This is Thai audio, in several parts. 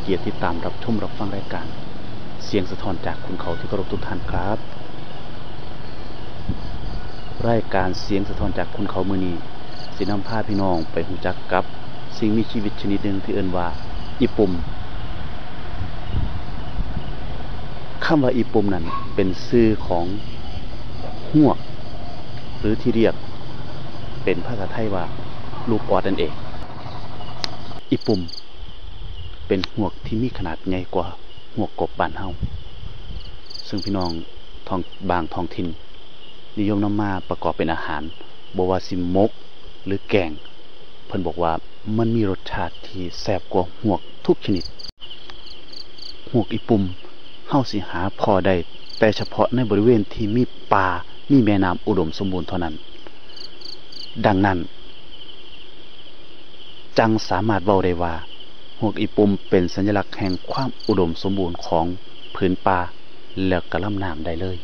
กียรติติดตามรับชมรับฟังรายการเสียงสะท้อนจากคุณเขาที่เคารพทุกท่านครับรายการเสียงสะท้อนจากคุณเขามื้อนี้สินำพาพี่น้องไปรู้จักกับสิ่งมีชีวิตชนิดหนึ่งที่เอิ้นว่าอีปุ่มคำว่าอีปุ่มนั้นเป็นชื่อของฮวกหรือที่เรียกเป็นภาษาไทยว่าลูกออดนั่นเองอีปุ่มเป็นฮวกที่มีขนาดใหญ่กว่าฮวกกบบ้านเฮาซึ่งพี่น้องบางท้องถิ่นนิยมนำมาประกอบเป็นอาหารบ่ว่าสิมกหรือแกงเพิ่นบอกว่ามันมีรสชาติที่แซ่บกว่าฮวกทุกชนิดฮวกอีปุ่มเฮาสิหาพอได้แต่เฉพาะในบริเวณที่มีป่ามีแม่น้ำอุดมสมบูรณ์เท่านั้นดังนั้นจังสามารถเว้าได้ว่าฮวกอีปุ่มเป็นสัญลักษณ์แห่งความอุดมสมบูรณ์ของพื้นป่าและกะลำน้ำได้เลย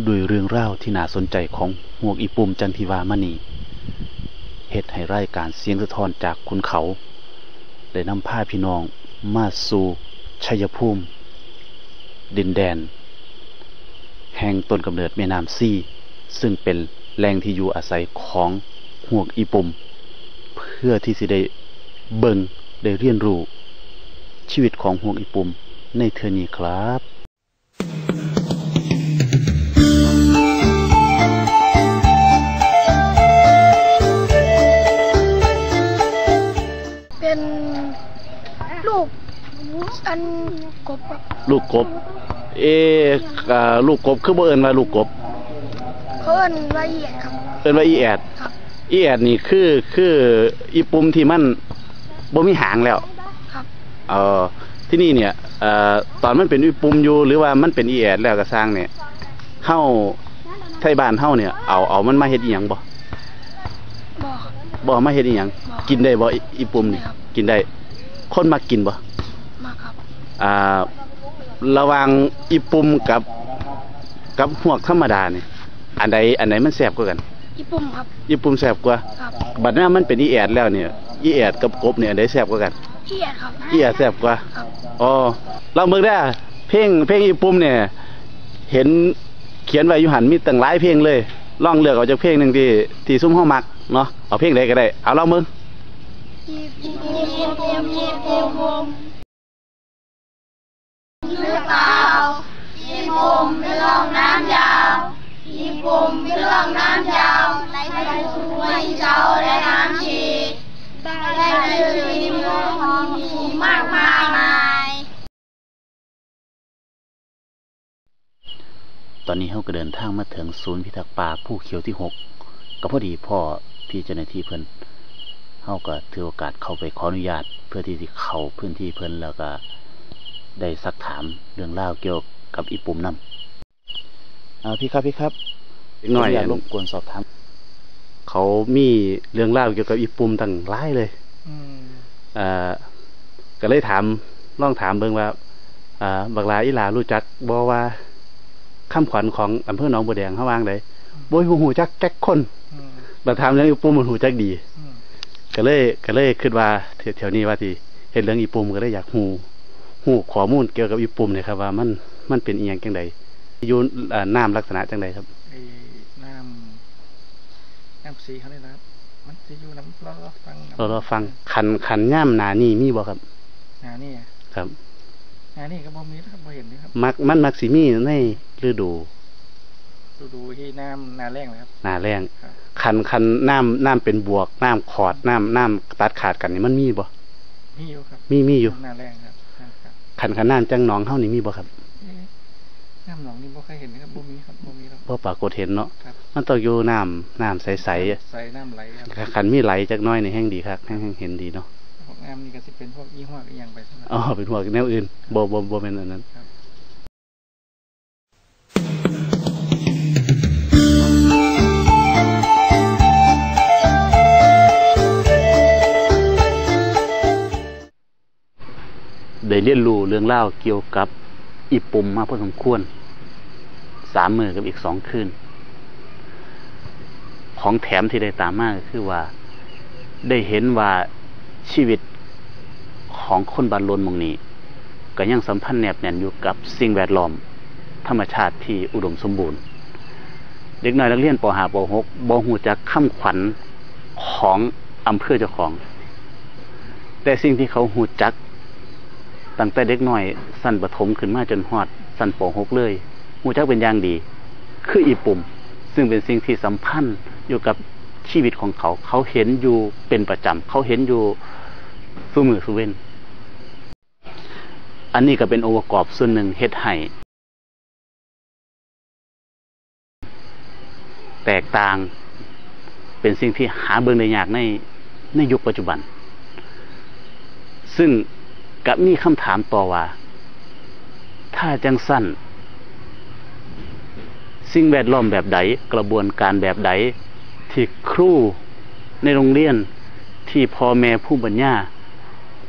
ด้วยเรื่องราวที่น่าสนใจของฮวกอีปุ่มจันทิวามานีเฮ็ดให้รายการเสียงสะท้อนจากคุณเขาได้นำพาพี่น้องมาสู่ชัยภูมิดินแดนแห่งต้นกำเนิดแม่น้ำซี่ซึ่งเป็นแหล่งที่อยู่อาศัยของฮวกอีปุ่มเพื่อที่สิได้เบิ่งได้เรียนรู้ชีวิตของฮวกอีปุ่มในเทื่อนี้ครับเป็นลูกอันกบลูกกบลูกกบคือบ่เอิ้นว่าลูกกบเขาเอิ้นว่าอีแอดครับเอิ้นว่าอีแอดครับอีแอดนี่คืออีปุ่มที่มันบ่มีหางแล้วครับที่นี่เนี่ยตอนมันเป็นอีปุ่มอยู่หรือว่ามันเป็นอีแอดแล้วก็สร้างเนี่ยเฮาไทบ้านเฮาเนี่ยเอามันมาเฮ็ดอีหยังบ่มาเฮ็ดอีหยังกินได้บ่อีปุ่มนี่กินได้คนมักกินบ่มักครับระหว่างอีปุ่มกับฮวกธรรมดานี่อันใดมันแซ่บกว่ากันอีปุ่มครับอีปุ่มแซ่บกว่าครับบัดนั้นมันเป็นอีแอดแล้วเนี่ยอีแอดกับกบเนี่ยอันใดแซ่บกว่ากันอีแอดครับอีแอดแซ่บกว่าครับเราเบิ่งได้เพลงอีปุ่มเนี่ยเห็นเขียนไว้อยู่หั่นมีตั้งหลายเพลงเลยลองเลือกเอาจากเพลงนึงที่ซุ่มเฮามักเนาะเอาเพลงใดก็ได้เอาลองเบิ่งอีปุ่มหรือเปล่าอีปุ่มเป็นร่องน้ำยาวอีปุ่มเป็นร่องน้ำยาวไหลสู่ห้วยเจ้าและน้ำชีได้ชื่ออีปุ่มของมีมากมายตอนนี้เฮาก็เดินทางมาถึงศูนย์พิทักษ์ป่าภูเขียวที่6ก็พอดีพ่อพี่เจ้าหน้าที่เพิ่นเฮาก็ถือโอกาสเข้าไปขออนุญาตเพื่อที่สิเข้าพื้นที่เพิ่นแล้วก็ได้ซักถามเรื่องราวเกี่ยวกับอีปุ่มนำพี่ครับหน่อยรบกวนสอบถามเขามีเรื่องราวเกี่ยวกับอีปุ่มต่างหลายเลยก็เลยลองถามเบิ่งว่าบักหลาอีหลารู้จักบ่ว่าคำขวัญของอำเภอหนองบัวแดงเฮาว่างไดบ่ฮู้จักแก๊กคนบัดถามเรื่องอีปุ่มมันฮู้จักดีก็เลยคิดว่าแถวนี้ว่าที่เห็นเรื่องอีปุ่มก็เลยอยากฮู้ข้อมูลเกี่ยวกับอีปุ่มเนี่ยครับว่ามันเป็นอีหยังจังไดอยู่น้ำลักษณะจังไดครับน้ำสีเขาเนี่ยนะครับมันจะอยู่น้ำรอฟังขันย่ำหนานี่มีบ่ครับหนานี่ครับหนานี่ก็บ่มีนะครับบ่เห็นเลยครับมักสิมีในฤดูที่น้ำนาแรงนะครับนาแรงขันน้ำเป็นบวกน้ำขอดน้ำตัดขาดกันนี่มันมีบ่มีอยู่ครับมีอยู่นาแรงครับขันน้ำจังหนองเฮานี่มีบ่ครับน้ำหนองนี่บ่เคยเห็นนะครับบ่มีครับบ่มีครับบ่ปรากฏเห็นเนาะมันต้องอยู่น้ำใสใสน้ำไหลครับขันมีไหลจักน้อยนี่แห้งดีครับแห้งเห็นดีเนาะพวกน้ำนี่ก็สิเป็นพวกยี่ห้ออีหยังไปเป็นพวกแนวอื่นบ่แม่นอันนั้นได้เรียนรู้เรื่องเล่าเกี่ยวกับอีปุ่มมาพอสมควร3 มื้อกับอีก2 คืนของแถมที่ได้ตามมาก็คือว่าได้เห็นว่าชีวิตข ของคนบ้านโลนหม่องนี้ก็ยังสัมพันธ์แนบแน่นอยู่กับสิ่งแวดล้อมธรรมชาติที่อุดมสมบูรณ์เด็กน้อยนักเรียนป .5 ป .6 บ่ฮู้จักคำขวัญของอำเภอเจ้าของแต่สิ่งที่เขาฮู้จักตั้งแต่เด็กน้อยชั้นประถมขึ้นมาจนฮอดชั้นป .6 เลยฮู้จักเป็นอย่างดีคืออีปุ่มซึ่งเป็นสิ่งที่สัมพันธ์อยู่กับชีวิตของเขาเขาเห็นอยู่เป็นประจำเขาเห็นอยู่ซุมื้อซุเว้นอันนี้ก็เป็นองค์ประกอบส่วนหนึ่งเฮ็ดให้แตกต่างเป็นสิ่งที่หาเบิ่งได้ยากในยุคปัจจุบันซึ่งก็มีคำถามต่อว่าถ้าจังสั้นสิ่งแวดล้อมแบบใดกระบวนการแบบใดที่ครูในโรงเรียนที่พ่อแม่ผู้บัญญา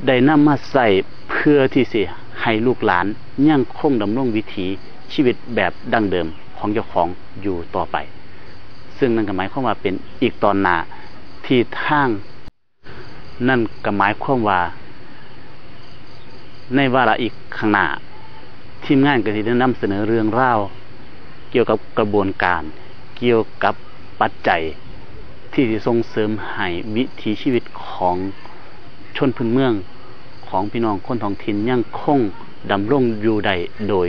ได้นำมาใส่เพื่อที่สิให้ลูกหลานยังคงดำรงวิถีชีวิตแบบดั้งเดิมของเจ้าของอยู่ต่อไปซึ่งนั่นก็หมายความว่าเป็นอีกตอนหน้าที่ทางนั่นก็หมายความว่าในวาระอีกข้างหน้าทีมงานก็จะได้นำเสนอเรื่องราวเกี่ยวกับกระบวนการเกี่ยวกับปัจจัยที่จะส่งเสริมให้วิถีชีวิตของชนพื้นเมืองของพี่น้องคนท้องถิ่นยังคงดำรงอยู่ได้โดย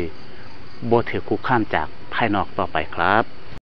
บ่ถูกคุกคามจากภายนอกต่อไปครับ